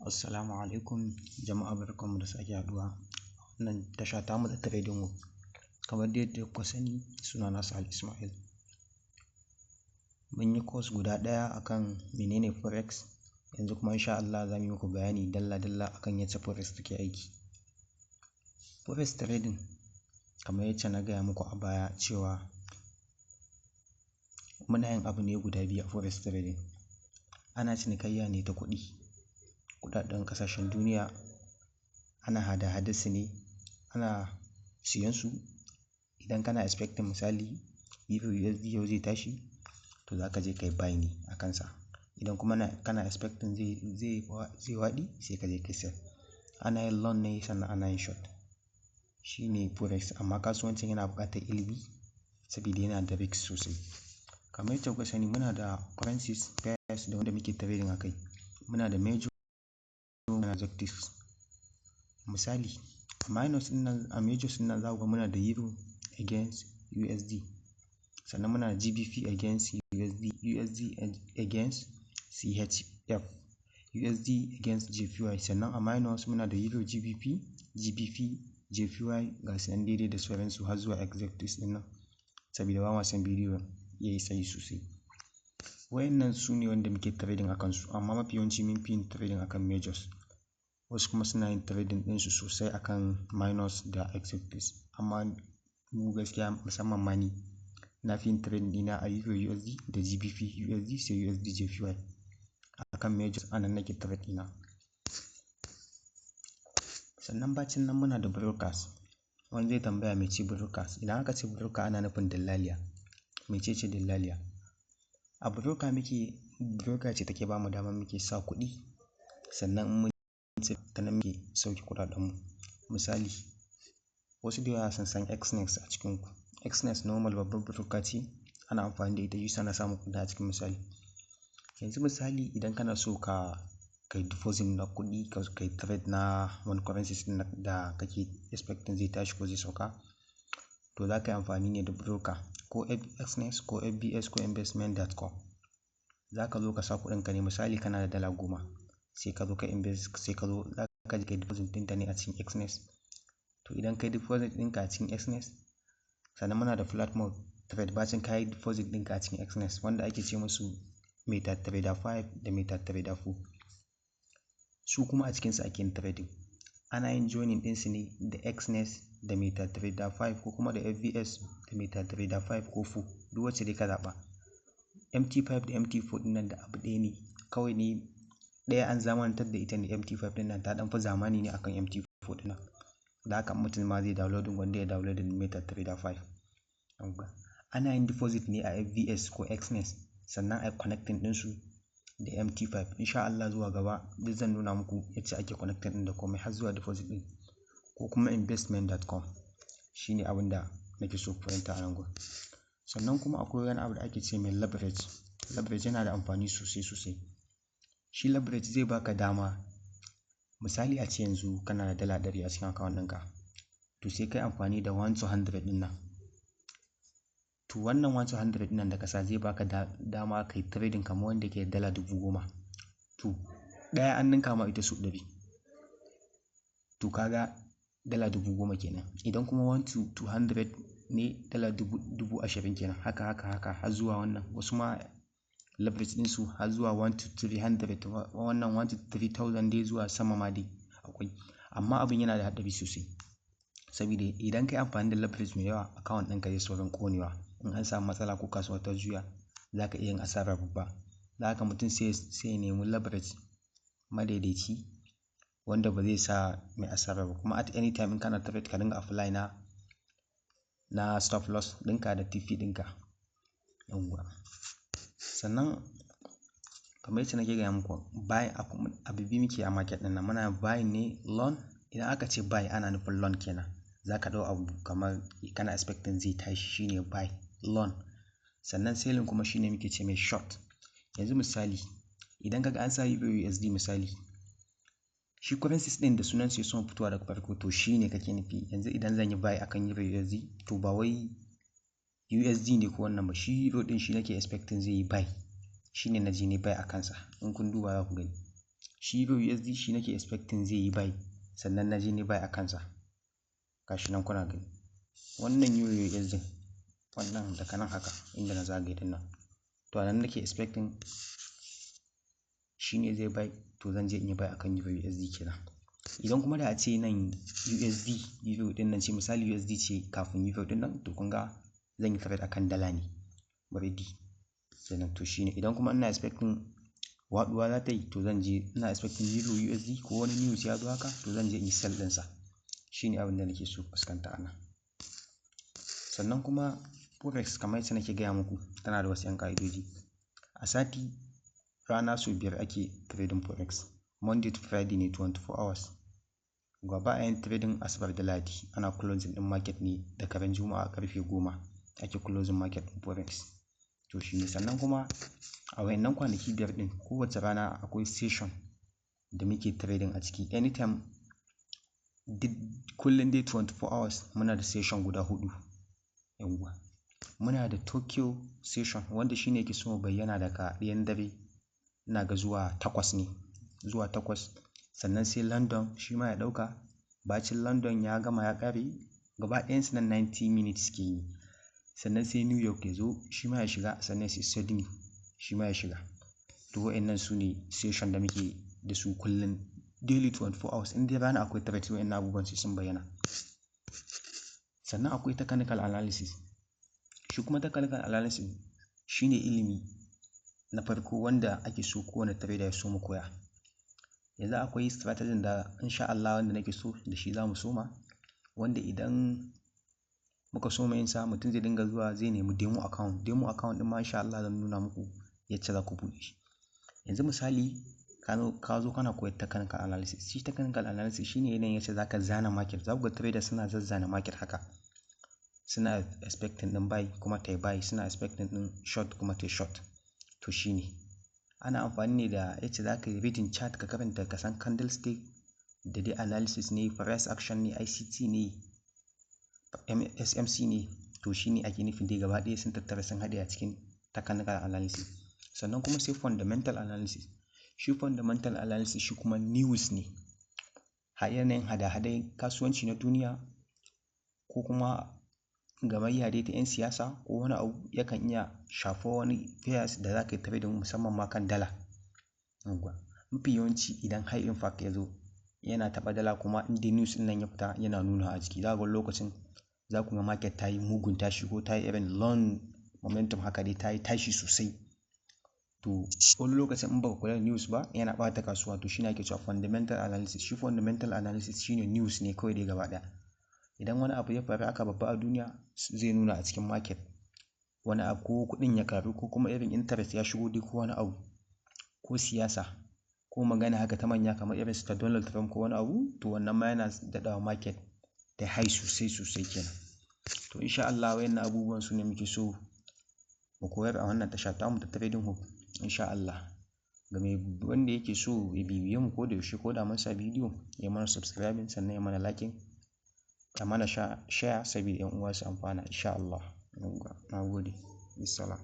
Assalamu alaikum jama'a, barkanmu da sake haɗuwa wannan tasha tamu da Trading Hub. Kamar dai yadda kuka sani, sunana Sahal Ismail. Mun yi course guda ɗaya akan menene forex, yanzu kuma insha Allah za mu yi muku bayani dalla-dalla akan yadda forex take aiki. Forex trading, kamar yadda na gaya muku a baya cewa muna yin abu ne guda biyu a forex trading. Ana cinikayya ne ta kuɗi, kuɗaɗen ƙasashen duniya, ana hada-hadar su ne, ana siyan su. Idan kana expecting misali Euro USD yau zai tashi, to za ka je kai buy ne a kansa. Idan kuma kana expecting zai faɗi, sai ka je kai sell. Ana yin long ne sannan ana yin short. Shi ne forex, amma kasuwancin yana buƙatar ilimi saboda yana da risk sosai. Kamar yadda kuka sani, muna da currencies pairs da wanda muke trading a kai. Muna da major, muna da exotics. Misali, minus ɗin nan, a majors ɗin nan za ku ga muna da Euro against USD, sannan muna da GBP against USD, USD against CHF, USD against JPY. Sannan a minus muna da Euro GBP, GBP, JPY, ga su nan daidai da sauransu har zuwa exotics ɗin nan, saboda ba ma son bidiyo ya yi tsayi sosai. Waɗannan su ne wanda muke trading a kansu, amma mafi yawanci mun fi yin trading akan majors. Wasu kuma suna yin trading ɗinsu sosai akan minus da exotics. Amma mu gaskiya, musamman ma ni, na fi yin trading ɗina a Euro USD da GBP USD sai USD JPY. Akan majors anan nake trade ɗina. Sannan bacin nan muna da brokers. Wani zai tambaya mece brokers. Idan aka ce broker ana nufin dillaliya. Mecece dillaliya? A broker ce take ba mu dama muke sa kuɗi, sannan mun ta nan muke sauke kuɗaɗenmu. Misali, wasu da yawa sun san Exness a cikinku. Exness normal babbar broker ce, ana amfani da ita, yusa na samun kuɗi a cikin misali. Yanzu misali, idan kana so kai deposit na kuɗi, kai trade na wani currencies da kake expecting zai tashi ko zai sauka, to za ka yi amfani ne da broker, ko Exness ko FBS ko investment.com. Za ka zo ka sa kuɗinka ne. Misali, kana da dala 10, sai ka zo ka invest, sai ka zo za ka je kai deposit ɗinta ne a cikin Exness. To idan kai deposit ɗinka a cikin Exness, sannan muna da flat mode trade. Bacin ka yi deposit ɗinka a cikin Exness, wanda ake ce musu MetaTrader 5 da MetaTrader 4. Su kuma a cikinsu ake yin trading. Ana yin joining ɗinsu ne da Exness da MetaTrader 5 ko kuma da FBS da MetaTrader 5 ko 4, duk wacce dai ka zaɓa. MT5 da MT4 ɗin nan da abu ɗaya ne, kawai ne ɗaya an zamanantar da ita ne. MT5 ɗin nan ta ɗan fi zamani ne akan MT4 ɗin nan. Da haka mutum ma zai downloading wanda ya downloading MetaTrader 5. Ana yin deposit ne a FBS ko Exness, sannan a connecting ɗinsu da MT5. Insha Allah zuwa gaba duk zan nuna muku yadda ake connecting ɗin da komai har zuwa deposit ɗin, ko kuma investment.com. Shi ne abin da nake so ku fahimta a nan gurin. Sannan kuma akwai wani abu da ake ce mai leverage. Leverage yana da amfani sosai. Shi leverage zai baka dama, misali a ce yanzu kana da dala 100 a cikin account ɗinka, to sai kai amfani da 1 to 100 ɗin nan. To wannan 1 to 100 ɗin nan da kasa zai baka dama kai trading kamar wanda ke dala 10,000. To ɗaya an ninka ma ita su 100. To kaga dala 10,000 kenan. Idan kuma 1 to 200 ne, dala 20,000 kenan. Haka har zuwa wannan. Wasu ma leverage ɗinsu har zuwa 1 to 300, wannan 1 to 3,000 dai zuwa sama ma dai akwai. Amma abin yana da haɗari sosai, saboda idan kai amfani da leverage mai yawa, account ɗinka zai saurin ƙonewa. In an samu matsala ko kasuwa ta juya, za ka iya yin asara babba. Da haka mutum sai ya nemi leverage madaidaici, wanda ba zai sa mai asara ba. Kuma at any time in kana trade, ka dinga apply na stop loss ɗinka da TP ɗinka. Sannan kamar yadda nake gaya muku, buy abu biyu muke a market ɗin nan. Muna buy ne long. Idan aka ce buy ana nufin long kenan. Za ka ɗau abu kamar kana expecting zai tashi, shine buy long. Sannan selling kuma shine muke ce mai short. Yanzu misali, idan kaga an sa Euro USD misali, shi currencies ɗin da sunan su sun fitowa daga farko, to shine kake nufi. Yanzu idan zan yi buy akan Euro USD, to ba wai USD ne ko wannan ba, shi Euro ɗin shi nake expecting zai yi buy. Shine na je ni buy a kansa. In kun duba za ku gani. shi Euro USD shi nake expecting zai yi buy, sannan na je ni buy a kansa. Gashi nan kuna gani. Wannan Euro USD wannan daga nan haka inda na zagaye din nan. To anan nake expecting shi ne zai buy, to zan je in yi buy akan Euro USD kenan. Idan kuma da a ce nan USD Euro din nan ce, misali USD ce kafin Euro din nan, to kun ga zan yi trade akan dala ne already. Sannan to shine idan kuma ina expecting waɗuwa za ta yi, to zan je ina expecting Euro USD ko wani news ya zo haka, to zan je in yi sell ɗinsa. Shine abin da nake so fuskanta a nan. Sannan kuma Forex kamar yadda nake gaya muku tana da wasu 'yan ƙa'idoji. A sati rana sau 5 ake trading Forex. Monday to Friday ne 24 hours. Ba a yin trading Asabar da Lahadi, ana closing ɗin market ne da karen Juma'a karfe 10 ake closing market ɗin Forex. To shi ne. Sannan kuma a wayannan kwanaki 5 ɗin kowace rana akwai session da muke trading a ciki. Anytime kullum dai 24 hours muna da session guda 4. Yawwa. Muna da Tokyo session wanda shine yake so bayyana daga 1 dare ina ga zuwa 8 ne, zuwa 8. Sannan sai London shi ma ya ɗauka. Bacin London ya gama ya ƙare, gaba ɗayansu nan 90 minutes ke yi. Sannan sai New York ya zo shi ma ya shiga, sannan sai Sydney shi ma ya shiga. To wayannan su ne session da muke da su kullum daily 24 hours. In dai rana akwai trade wayannan abubuwan sai sun bayyana. Sannan akwai technical analysis. Shi kuma technical analysis shine ilimi na farko wanda ake so kowane trader ya so mu koya. Yanzu akwai strategy da insha Allah wanda nake so da shi za mu soma, wanda idan muka soma yin sa mutum zai dinga zuwa zai nemi demo account. Demo account ɗin ma insha Allah zan nuna muku yacce za ku buɗe shi. Yanzu misali ka zo kana koyar technical analysis. Shi technical analysis shine yanayin yacce za ka zana market. Za ku ga trader suna zazzana market haka. Suna expecting ɗin buy kuma ta yi buy, suna expecting ɗin short kuma ta yi short. To shi ne. Ana amfani ne da yacce za ka yi reading chart ka karanta ka san candlestick da dai analysis ne, price action ne, ICT ne, SMC ne. To shi ne ake nufin dai gaba ɗaya sun tattara sun haɗe a cikin technical analysis. Sannan kuma sai fundamental analysis. Shi fundamental analysis shi kuma news ne. Yanayin hada-hadai kasuwanci na duniya ko kuma gamayya dai ta 'yan siyasa ko wani abu yakan iya shafar wani pairs da za ka yi trading musamman ma kan dala. Mafi yawanci idan high impact ya zo yana taɓa dala, kuma in dai news ɗin nan ya fita yana nuna a jiki. Za ku ga lokacin za ku ga market ta yi mugun tashi ko ta yi irin long momentum haka dai ta yi tashi sosai. To wani lokacin in ba ku kula da news ba yana ɓata kasuwa. To shi ne ake cewa fundamental analysis. Shi fundamental analysis shine news ne kawai dai gaba ɗaya. Idan wani abu ya faru aka babba a duniya zai nuna a cikin market. Wani abu ko kuɗin ya karu ko kuma irin interest ya shigo dai ko wani abu ko siyasa ko magana haka ta manya kamar irin su ta Donald Trump ko wani abu, to wannan ma yana daɗawa market ta high sosai kenan. To insha Allah wayannan abubuwan su ne muke so mu koyar a wannan tasha tamu ta Trading Hub insha Allah. Ga mai wanda yake so ya bibiye mu ko da yaushe ko da mun sa bidiyo ya mana subscribing sannan ya mana liking, ya mana share saboda 'yan uwa su amfana insha Allah. Na gode. Bisalam.